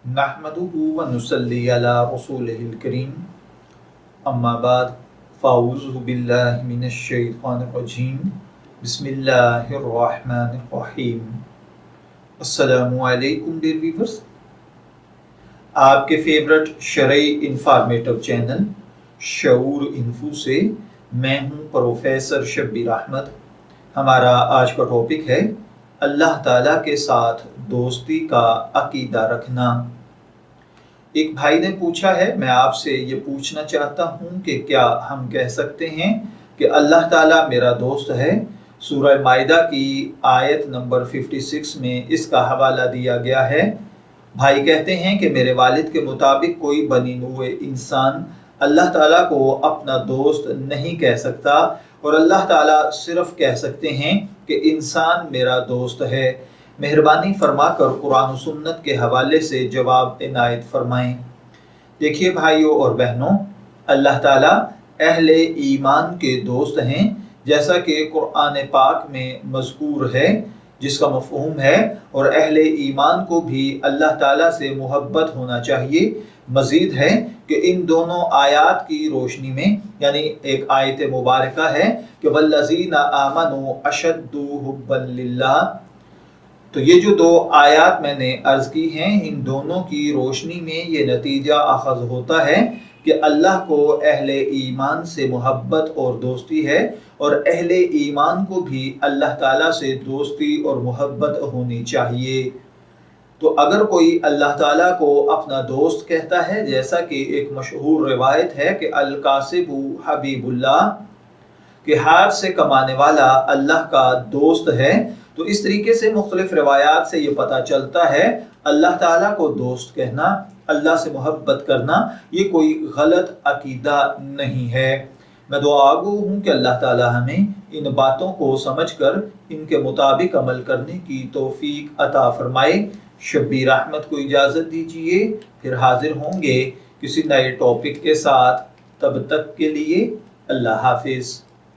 नहमदुहु व नुसल्ली अला रसूलिहिल करीम अम्मा बाद फ़अऊज़ु बिल्लाहि मिनश शैतानिर रजीम बिस्मिल्लाहिर रहमानिर रहीम। अस्सलामु अलैकुम डियर व्यूअर्स, आपके फेवरेट शरई इंफॉर्मेटिव चैनल शऊर इन्फो से मैं हूं प्रोफेसर शब्बीर अहमद। हमारा आज का टॉपिक है अल्लाह ताला के साथ दोस्ती का अकीदा रखना। एक भाई ने पूछा है, मैं आपसे ये पूछना चाहता हूँ कि क्या हम कह सकते हैं कि अल्लाह ताला मेरा दोस्त है। सूरह माइदा की आयत नंबर 56 में इसका हवाला दिया गया है। भाई कहते हैं कि मेरे वालिद के मुताबिक कोई बनी नूए इंसान अल्लाह ताला को अपना दोस्त नहीं कह सकता और अल्लाह ताला सिर्फ कह सकते हैं कि इंसान मेरा दोस्त है। मेहरबानी फरमाकर कुरान और सुन्नत के हवाले से जवाब इनायत फरमाएं। देखिए भाइयों और बहनों, अल्लाह ताला अहले ईमान के दोस्त हैं, जैसा कि कुरान पाक में मज़कूर है, जिसका मफ़हूम है और अहले ईमान को भी अल्लाह ताला से मोहब्बत होना चाहिए। मज़ीद है कि इन दोनों आयात की रोशनी में, यानी एक आयत मुबारका है कि वल्लज़ीना आमनू अशद्दु हुब्बन लिल्लाह, तो ये जो दो आयात मैंने अर्ज़ की हैं, इन दोनों की रोशनी में ये नतीजा अखज़ होता है कि अल्लाह को अहले ईमान से मोहब्बत और दोस्ती है और अहले ईमान को भी अल्लाह ताला से दोस्ती और मोहब्बत होनी चाहिए। तो अगर कोई अल्लाह ताला को अपना दोस्त कहता है, जैसा कि एक मशहूर रिवायत है कि अल कासिबु हबीबुल्लाह, कि हाथ से कमाने वाला अल्लाह का दोस्त है, तो इस तरीके से मुख्तलिफ रिवायात से ये पता चलता है अल्लाह ताला को दोस्त कहना, अल्लाह से मोहब्बत करना, ये कोई गलत अकीदा नहीं है। मैं दुआगो हूँ कि अल्लाह ताला हमें इन बातों को समझकर इनके मुताबिक अमल करने की तौफीक अता फरमाए। शब्बीर अहमद को इजाज़त दीजिए, फिर हाजिर होंगे किसी नए टॉपिक के साथ। तब तक के लिए अल्लाह हाफिज़।